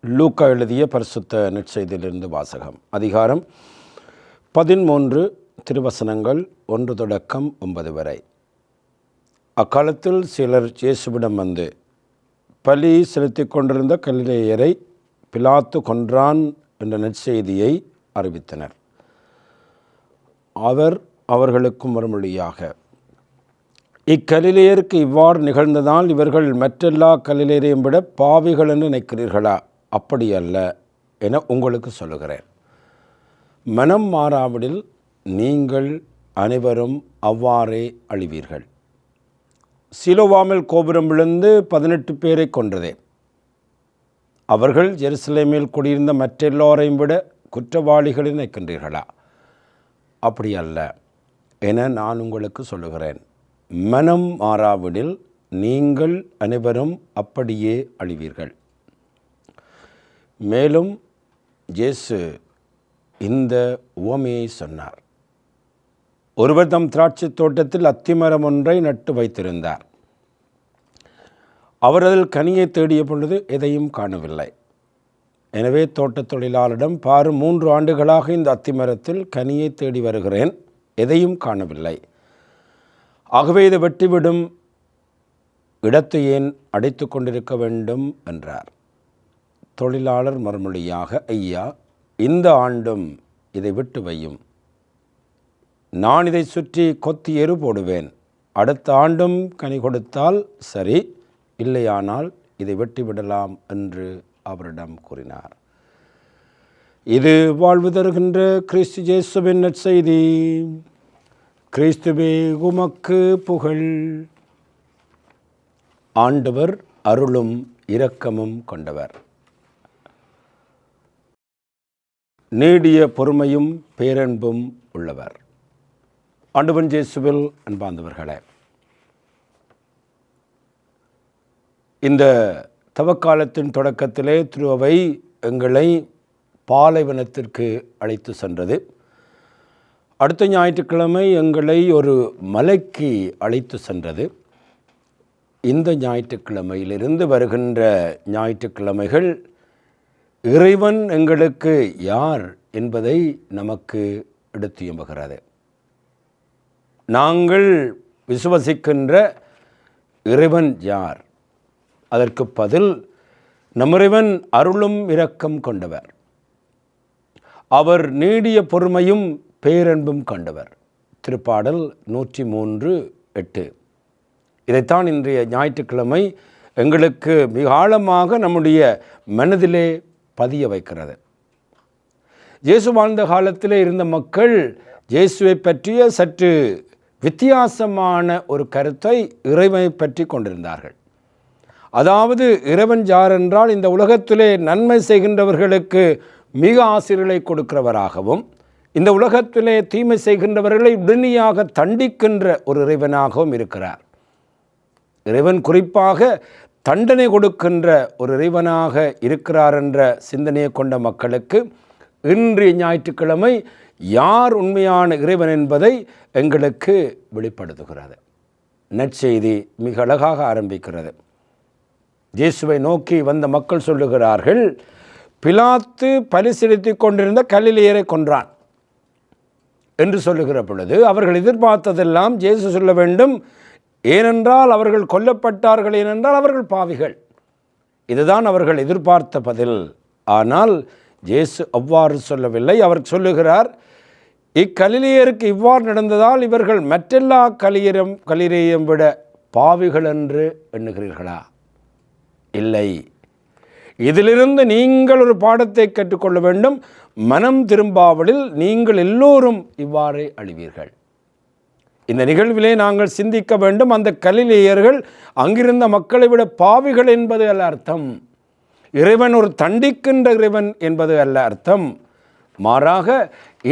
லூக்கா எழுதிய பரிசுத்த நற்செய்தியிலிருந்து வாசகம். அதிகாரம் 13, திருவசனங்கள் 1 தொடக்கம் 9 வரை. அக்காலத்தில் சிலர் இயேசுவிடம் வந்து, பலி செலுத்தி கொண்டிருந்த கலிலேயரை பிலாத்து கொன்றான் என்ற நற்செய்தியை அறிவித்தனர். அவர் அவர்களுக்கு மறுமொழியாக, இக்கலிலேயருக்கு இவ்வாறு நிகழ்ந்ததால் இவர்கள் மற்றெல்லா கலிலேயரையும் விட பாவிகள் என்று நினைக்கிறீர்களா? அப்படி அல்ல என உங்களுக்கு சொல்லுகிறேன். மனம் மாறாவிடில் நீங்கள் அனைவரும் அவ்வாறே அழிவீர்கள். சிலோவாமில் கோபுரம் விழுந்து 18 பேரை கொன்றதே, அவர்கள் ஜெருசலேமில் குடியிருந்த மற்றெல்லோரையும் விட குற்றவாளிகளை நினைக்கின்றீர்களா? அப்படி அல்ல என நான் உங்களுக்கு சொல்லுகிறேன். மனம் மாறாவிடில் நீங்கள் அனைவரும் அப்படியே அழிவீர்கள். மேலும் இயேசு இந்த உவமையை சொன்னார். ஒருவர் தம் திராட்சை தோட்டத்தில் அத்திமரம் ஒன்றை நட்டு வைத்திருந்தார். அவர் அதில் கனியை தேடிய பொழுது எதையும் காணவில்லை. எனவே தோட்டத் தொழிலாளரிடம், பாரு, 3 ஆண்டுகளாக இந்த அத்திமரத்தில் கனியை தேடி வருகிறேன், எதையும் காணவில்லை. ஆகவே இதை வெட்டிவிடும், இடத்தை ஏன் அடைத்து கொண்டிருக்க வேண்டும் என்றார். தொழிலாளர் மறுமொழியாக, ஐயா, இந்த ஆண்டும் இதை விட்டு வையும். நான் இதை சுற்றி கொத்தி எரு போடுவேன். அடுத்த ஆண்டும் கனி கொடுத்தால் சரி, இல்லையானால் இதை வெட்டிவிடலாம் என்று அவரிடம் கூறினார். இது வாழ்வு தருகின்ற கிறிஸ்து இயேசுவின் நற்செய்தி. கிறிஸ்துவே உமக்கு புகழ். ஆண்டவர் அருளும் இரக்கமும் கொண்டவர், நீடிய பொறுமையும் பேரன்பும் உள்ளவர். ஆண்டவன் இயேசுவில் அன்பார்ந்தவர்களே, இந்த தவக்காலத்தின் தொடக்கத்திலே திருவை எங்களை பாலைவனத்திற்கு அழைத்து சென்றது. அடுத்த ஞாயிற்றுக்கிழமை எங்களை ஒரு மலைக்கு அழைத்து சென்றது. இந்த ஞாயிற்றுக்கிழமையிலிருந்து வருகின்ற ஞாயிற்றுக்கிழமைகள் இறைவன் எங்களுக்கு யார் என்பதை நமக்கு எடுத்து எம்புகிறது. நாங்கள் விசுவசிக்கின்ற இறைவன் யார்? அதற்கு பதில், நம் இறைவன் அருளும் இரக்கம் கொண்டவர். அவர் நீடிய பொறுமையும் பேரன்பும் கொண்டவர். திருப்பாடல் 103:8. இதைத்தான் இன்றைய ஞாயிற்றுக்கிழமை எங்களுக்கு மிக ஆழமாக நம்முடைய மனதிலே பதிய வைக்கிறது. இயேசு வாழ்ந்த காலத்திலே இருந்த மக்கள் இயேசுவை பற்றிய சற்று வித்தியாசமான ஒரு கருத்தை இறைவனை பற்றி கொண்டிருந்தார்கள். அதாவது, இறைவன் யார் என்றால், இந்த உலகத்திலே நன்மை செய்கின்றவர்களுக்கு மிக ஆசிர்களை கொடுக்கிறவராகவும், இந்த உலகத்திலே தீமை செய்கின்றவர்களை உடனடியாக தண்டிக்கின்ற ஒரு இறைவனாகவும் இருக்கிறார். இறைவன் குறிப்பாக தண்டனை கொடுக்கின்ற ஒரு இறைவனாக இருக்கிறார் என்ற சிந்தனையை கொண்ட மக்களுக்கு இன்றைய ஞாயிற்றுக்கிழமை யார் உண்மையான இறைவன் என்பதை எங்களுக்கு வெளிப்படுத்துகிறது. நற்செய்தி மிக அழகாக ஆரம்பிக்கிறது. இயேசுவை நோக்கி வந்த மக்கள் சொல்லுகிறார்கள், பிலாத்து பலி செலுத்தி கொண்டிருந்த கலிலேயரை கொன்றான் என்று சொல்லுகிற பொழுது அவர்கள் எதிர்பார்த்ததெல்லாம் இயேசு சொல்ல வேண்டும். ஏனென்றால் அவர்கள் கொல்லப்பட்டார்கள், ஏனென்றால் அவர்கள் பாவிகள். இதுதான் அவர்கள் எதிர்பார்த்த பதில். ஆனால் இயேசு அவ்வாறு சொல்லவில்லை. அவர் சொல்லுகிறார், இக்கலிலேயருக்கு இவ்வாறு நடந்ததால் இவர்கள் மற்றெல்லா கலிலேயரையும் விட பாவிகள் என்று எண்ணுகிறீர்களா? இல்லை. இதிலிருந்து நீங்கள் ஒரு பாடத்தை கற்றுக்கொள்ள வேண்டும். மனம் திரும்பாவலில் நீங்கள் எல்லோரும் இவ்வாறே அழிவீர்கள். இந்த நிகழ்விலே நாங்கள் சிந்திக்க வேண்டும். அந்த கலிலேயர்கள் அங்கிருந்த மக்களை விட பாவிகள் என்பது அல்ல அர்த்தம். இறைவன் ஒரு தண்டிக்கின்ற இறைவன் என்பது அல்ல அர்த்தம். மாறாக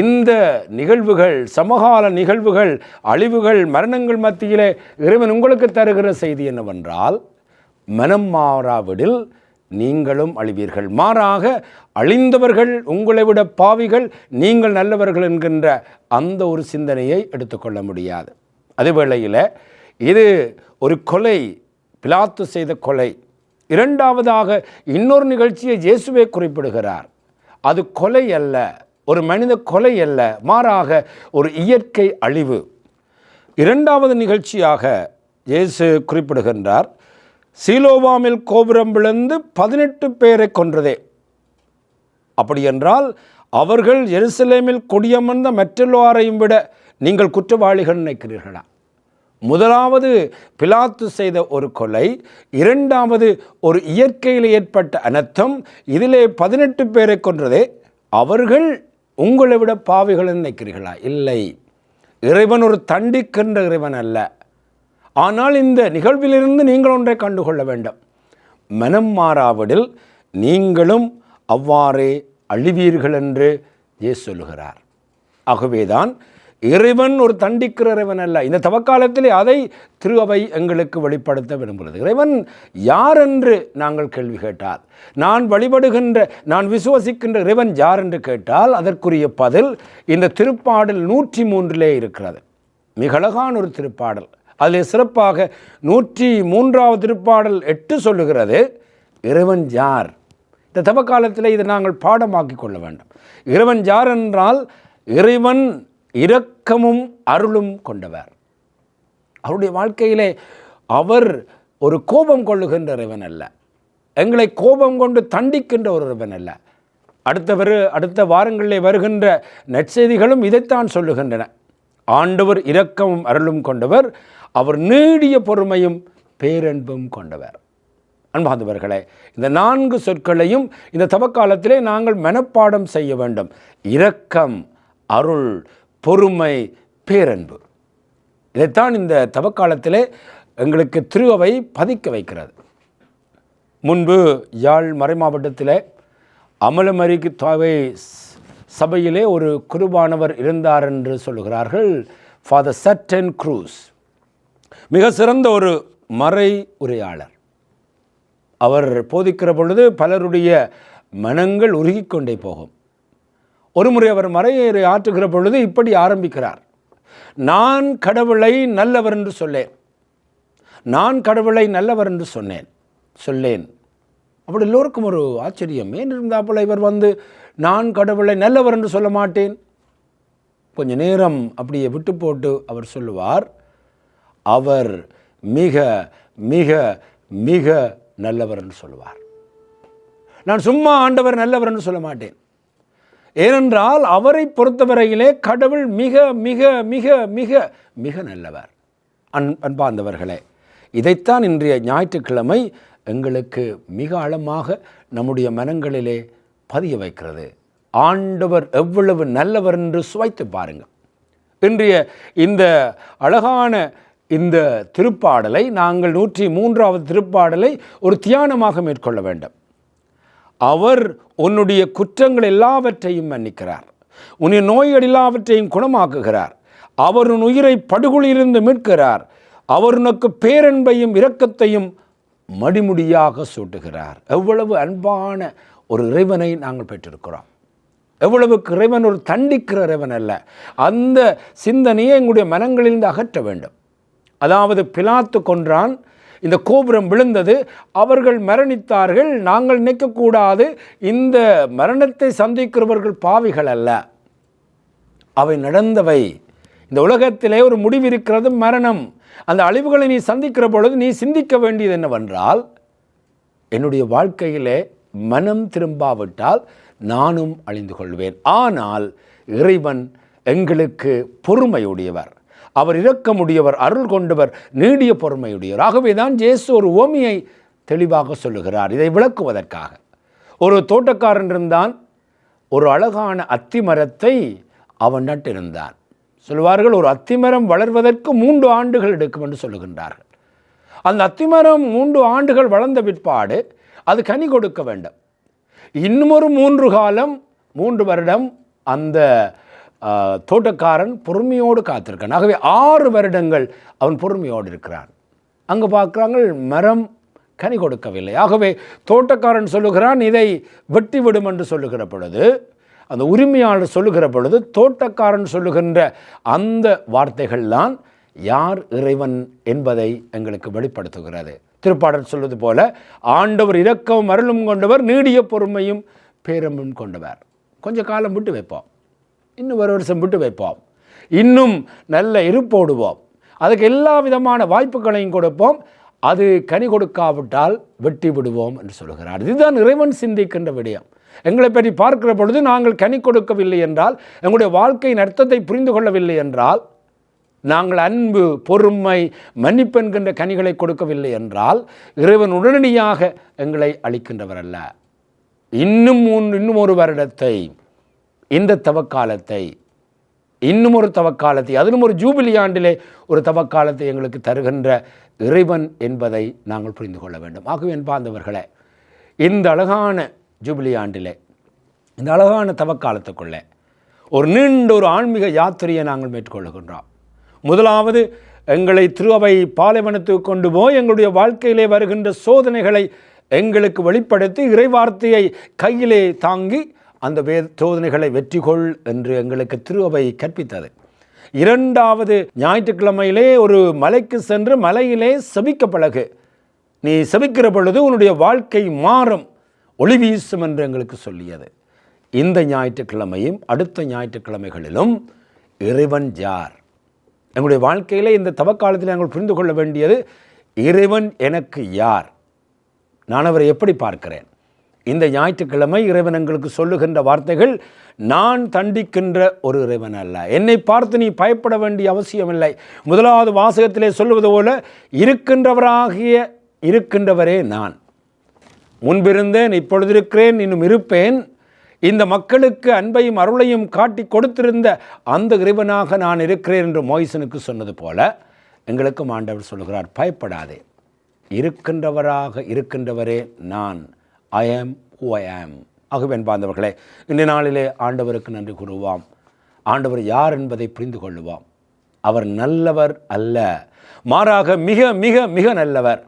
இந்த நிகழ்வுகள், சமகால நிகழ்வுகள், அழிவுகள், மரணங்கள் மத்தியிலே இறைவன் உங்களுக்கு தருகிற செய்தி என்னவென்றால், மனம் மாறாவிடில் நீங்களும் அழிவீர்கள். மாறாக அழிந்தவர்கள் உங்களை விட பாவிகள், நீங்கள் நல்லவர்கள் என்கின்ற அந்த ஒரு சிந்தனையை எடுத்துக்கொள்ள முடியாது. அதே வேளையில் இது ஒரு கொலை, பிலாத்து செய்த கொலை. இரண்டாவதாக இன்னொரு நிகழ்ச்சியை இயேசுவே குறிப்பிடுகிறார். அது கொலை அல்ல, ஒரு மனித கொலை அல்ல, மாறாக ஒரு இயற்கை அழிவு. இரண்டாவது நிகழ்ச்சியாக இயேசு குறிப்பிடுகின்றார், சீலோவாமில் கோபுரம் விழுந்து 18 பேரை கொன்றதே. அப்படி என்றால் அவர்கள் எருசலேமில் கொடியமர்ந்த மற்றெல்லோரையும் விட நீங்கள் குற்றவாளிகள் நினைக்கிறீர்களா? முதலாவது பிலாத்து செய்த ஒரு கொலை, இரண்டாவது ஒரு இயற்கையில் ஏற்பட்ட அனர்த்தம், இதிலே 18 பேரை கொன்றதே. அவர்கள் உங்களை விட பாவிகள் நினைக்கிறீர்களா? இல்லை, இறைவன் ஒரு தண்டிக்கின்ற இறைவன் அல்ல. ஆனால் இந்த நிகழ்விலிருந்து நீங்கள் ஒன்றை கண்டுகொள்ள வேண்டும். மனம் மாறாவிடில் நீங்களும் அவ்வாறே அழிவீர்கள் என்று இயேசு சொல்லுகிறார். ஆகவேதான் இறைவன் ஒரு தண்டிக்கிற இறைவன் அல்ல. இந்த தவக்காலத்திலே அதை திரு அவை எங்களுக்கு வெளிப்படுத்த விரும்புகிறது. இறைவன் யார் என்று நாங்கள் கேள்வி கேட்டால், நான் வழிபடுகின்ற, நான் விசுவசிக்கின்ற இறைவன் யார் என்று கேட்டால் அதற்குரிய பதில் இந்த திருப்பாடல் 103 இருக்கிறது. மிக அழகான ஒரு திருப்பாடல். அதில் சிறப்பாக 103வது திருப்பாடல் 8 சொல்லுகிறது, இறைவன் யார். இந்த தவக்காலத்தில் இதை நாங்கள் பாடமாக்கி கொள்ள வேண்டும். இறைவன் யார் என்றால், இறைவன் இரக்கமும் அருளும் கொண்டவர். அவருடைய வாழ்க்கையிலே அவர் ஒரு கோபம் கொள்ளுகின்ற இறைவன் அல்ல, எங்களை கோபம் கொண்டு தண்டிக்கின்ற ஒரு இறைவன் அல்ல. அடுத்த வாரங்களிலே வருகின்ற நற்செய்திகளும் இதைத்தான் சொல்லுகின்றன. ஆண்டவர் இரக்கமும் அருளும் கொண்டவர், அவர் நீடிய பொறுமையும் பேரன்பும் கொண்டவர். அன்பார்ந்தவர்களே, இந்த 4 சொற்களையும் இந்த தவக்காலத்திலே நாங்கள் மனப்பாடம் செய்ய வேண்டும். இரக்கம், அருள், பொறுமை, பேரன்பு. இதைத்தான் இந்த தவக்காலத்திலே எங்களுக்கு திரு அவை பதிக்க வைக்கிறது. முன்பு யாழ் மறைமாவட்டத்திலே அமலமரிக்கு தாவை சபையிலே ஒரு குருவானவர் இருந்தார் என்று சொல்லுகிறார்கள். ஃபாதர் சட்டன் க்ரூஸ் மிக சிறந்த ஒரு மறை உரையாளர். அவர் போதிக்கிற பொழுது பலருடைய மனங்கள் உருகிக்கொண்டே போகும். ஒருமுறை அவர் மறையை ஆற்றுகிற பொழுது இப்படி ஆரம்பிக்கிறார், நான் கடவுளை நல்லவர் என்று சொல்லேன், நான் கடவுளை நல்லவர் என்று சொல்லேன். அப்படி எல்லோருக்கும் ஒரு ஆச்சரியம். ஏன் இருந்தாப்புல இவர் நான் கடவுளை நல்லவர் என்று சொல்ல மாட்டேன். கொஞ்ச நேரம் அப்படியே விட்டு போட்டு அவர் சொல்லுவார், அவர் மிக மிக மிக நல்லவர் என்று சொல்லுவார். நான் சும்மா ஆண்டவர் நல்லவர் என்று சொல்ல மாட்டேன். ஏனென்றால் அவரை பொறுத்தவரையிலே கடவுள் மிக மிக மிக மிக மிக நல்லவர். அன்பார்ந்தவர்களே, இதைத்தான் இன்றைய ஞாயிற்றுக்கிழமை எங்களுக்கு மிக ஆழமாக நம்முடைய மனங்களிலே பதிய வைக்கிறது. ஆண்டவர் எவ்வளவு நல்லவர் என்று சுவைத்து பாருங்கள். இன்றைய இந்த அழகான இந்த திருப்பாடலை நாங்கள் 103வது திருப்பாடலை ஒரு தியானமாக மேற்கொள்ள வேண்டும். அவர் உன்னுடைய குற்றங்கள் எல்லாவற்றையும் மன்னிக்கிறார், உன்னுடைய நோய்கள் எல்லாவற்றையும் குணமாக்குகிறார், அவர் உன் உயிரை படுகொலியிலிருந்து மீட்கிறார், அவர் உனக்கு பேரன்பையும் இரக்கத்தையும் மடிமுடியாக சூட்டுகிறார். எவ்வளவு அன்பான ஒரு இறைவனை நாங்கள் பெற்றிருக்கிறோம். எவ்வளவுக்கு இறைவன் ஒரு தண்டிக்கிற இறைவன் அல்ல. அந்த சிந்தனையை எங்களுடைய மனங்களிலிருந்து அகற்ற வேண்டும். அதாவது பிலாத்து கொன்றான், இந்த கோபுரம் விழுந்தது, அவர்கள் மரணித்தார்கள், நாங்கள் நினைக்கக்கூடாது இந்த மரணத்தை சந்திக்கிறவர்கள் பாவிகள் அல்ல, அவை நடந்தவை. இந்த உலகத்திலே ஒரு முடிவு இருக்கிறது, மரணம். அந்த அழிவுகளை நீ சந்திக்கிற பொழுது நீ சிந்திக்க வேண்டியது என்னவென்றால், என்னுடைய வாழ்க்கையிலே மனம் திரும்பாவிட்டால் நானும் அழிந்து கொள்வேன். ஆனால் இறைவன் எங்களுக்கு பொறுமையுடையவர், அவர் இரக்கமுடையவர், அருள் கொண்டவர், நீடிய பொறுமையுடையவர். ஆகவே தான் இயேசு ஒரு உவமையை தெளிவாக சொல்லுகிறார் இதை விளக்குவதற்காக. ஒரு தோட்டக்காரன் இருந்தான், ஒரு அழகான அத்தி மரத்தை அவன் நட்டிருந்தான். சொல்வார்கள், ஒரு அத்திமரம் வளர்வதற்கு 3 ஆண்டுகள் எடுக்கும் என்று சொல்லுகின்றார்கள். அந்த அத்திமரம் 3 ஆண்டுகள் வளர்ந்த பிற்பாடு அது கனி கொடுக்க வேண்டும். இன்னும் ஒரு 3 வருடம் அந்த தோட்டக்காரன் பொறுமையோடு காத்திருக்கான். ஆகவே 6 வருடங்கள் அவன் பொறுமையோடு இருக்கிறான். அங்கே பார்க்குறாங்க, மரம் கனி கொடுக்கவில்லை. ஆகவே தோட்டக்காரன் சொல்லுகிறான், இதை வெட்டிவிடும் என்று சொல்லுகிற பொழுது, அந்த உரிமையாளர் சொல்லுகிற பொழுது, தோட்டக்காரன் சொல்லுகின்ற அந்த வார்த்தைகள் தான் யார் இறைவன் என்பதை எங்களுக்கு வெளிப்படுத்துகிறது. திருப்பாடல் சொல்வது போல ஆண்டவர் இரக்கமும் அருளும் கொண்டவர், நீடிய பொறுமையும் பேரன்பும் கொண்டவர். கொஞ்சம் காலம் விட்டு வைப்போம், இன்னும் ஒரு வருஷம் விட்டு வைப்போம், இன்னும் நல்ல இருப்போடுவோம், அதுக்கு எல்லா விதமான வாய்ப்புகளையும் கொடுப்போம், அது கனி கொடுக்காவிட்டால் வெட்டி விடுவோம் என்று சொல்கிறார். இதுதான் இறைவன் சிந்திக்கின்ற விடயம். எங்களை பற்றி பார்க்கிற பொழுது நாங்கள் கனி கொடுக்கவில்லை என்றால், எங்களுடைய வாழ்க்கையின் அர்த்தத்தை புரிந்து கொள்ளவில்லை என்றால், நாங்கள் அன்பு, பொறுமை, மன்னிப்பு என்கின்ற கனிகளை கொடுக்கவில்லை என்றால், இறைவன் உடனடியாக எங்களை அளிக்கின்றவர் அல்ல. இன்னும் ஒரு வருடத்தை, இந்த தவக்காலத்தை, இன்னும் ஒரு தவக்காலத்தை, அதிலும் ஒரு ஜூபிலி ஆண்டிலே ஒரு தவக்காலத்தை எங்களுக்கு தருகின்ற இறைவன் என்பதை நாங்கள் புரிந்து கொள்ள வேண்டும். ஆகவே என்பார்ந்தவர்களே, இந்த அழகான ஜூபிலி ஆண்டிலே, இந்த அழகான தவக்காலத்துக்குள்ளே ஒரு நீண்ட ஒரு ஆன்மீக யாத்திரையை நாங்கள் மேற்கொள்ளுகின்றோம். முதலாவது, எங்களை திருவை பாலைவனத்துக்கு கொண்டு போய் எங்களுடைய வாழ்க்கையிலே வருகின்ற சோதனைகளை எங்களுக்கு வெளிப்படுத்தி இறைவார்த்தையை கையிலே தாங்கி அந்த சோதனைகளை வெற்றிகொள் என்று எங்களுக்கு திருவை கற்பித்தது. இரண்டாவது, ஞாயிற்றுக்கிழமையிலே ஒரு மலைக்கு சென்று மலையிலே செபிக்க பழகு, நீ செபிக்கிற பொழுது உன்னுடைய வாழ்க்கை மாறும், ஒளி வீசும் என்று எங்களுக்கு சொல்லியது. இந்த ஞாயிற்றுக்கிழமையும் அடுத்த ஞாயிற்றுக்கிழமைகளிலும் இறைவன் யார்? எங்களுடைய வாழ்க்கையிலே இந்த தவக்காலத்தில் நாங்கள் புரிந்து கொள்ள வேண்டியது, இறைவன் எனக்கு யார், நான் அவரை எப்படி பார்க்கிறேன். இந்த ஞாயிற்றுக்கிழமை இறைவன் எங்களுக்கு சொல்லுகின்ற வார்த்தைகள், நான் தண்டிக்கின்ற ஒரு இறைவன் அல்ல, என்னை பார்த்து நீ பயப்பட வேண்டிய அவசியமில்லை. முதலாவது வாசகத்திலே சொல்லுவது போல, இருக்கின்றவரே நான், முன்பிருந்தேன், இப்பொழுது இருக்கிறேன், இன்னும் இருப்பேன், இந்த மக்களுக்கு அன்பையும் அருளையும் காட்டி கொடுத்திருந்த அந்த இறைவனாக நான் இருக்கிறேன் என்று மோய்சனுக்கு சொன்னது போல எங்களுக்கும் ஆண்டவர் சொல்கிறார், பயப்படாதே, இருக்கின்றவரே நான், I am who I am. ஆகவே என்பார்ந்தவர்களே, இந்த நாளிலே ஆண்டவருக்கு நன்றி கூறுவோம். ஆண்டவர் யார் என்பதை புரிந்து கொள்ளுவோம். அவர் நல்லவர் அல்ல, மாறாக மிக மிக மிக நல்லவர்.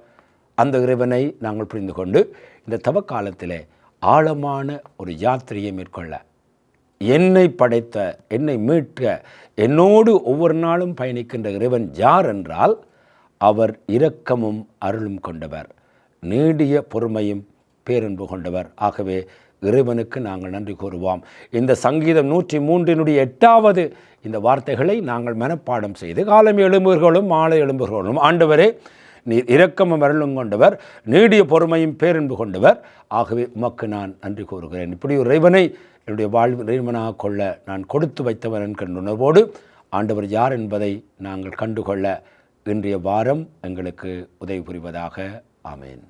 அந்த இறைவனை நாங்கள் புரிந்து கொண்டு இந்த தவக்காலத்திலே ஆழமான ஒரு யாத்திரையை மேற்கொள்ள, என்னை படைத்த, என்னை மீட்க, என்னோடு ஒவ்வொரு நாளும் பயணிக்கின்ற இறைவன் யார் என்றால், அவர் இரக்கமும் அருளும் கொண்டவர், நீடிய பொறுமையும் பேரன்பு கொண்டவர். ஆகவே இறைவனுக்கு நாங்கள் நன்றி கூறுவோம். இந்த சங்கீதம் 103 இந்த வார்த்தைகளை நாங்கள் மனப்பாடம் செய்து காலம் எழும்புகளும் மாலை எழும்புகளும், ஆண்டவரே நீர் இரக்கமும் அருளும் கொண்டவர், நீடிய பொறுமையும் பேரன்பு கொண்டவர், ஆகவே உமக்கு நான் நன்றி கூறுகிறேன். இப்படி ஒரு இறைவனை என்னுடைய வாழ்வு இறைவனாக கொள்ள நான் கொடுத்து வைத்தவன் என்கின்ற உணர்வோடு ஆண்டவர் யார் என்பதை நாங்கள் கண்டுகொள்ள இன்றைய வாரம் எங்களுக்கு உதவி புரிவதாக. ஆமேன்.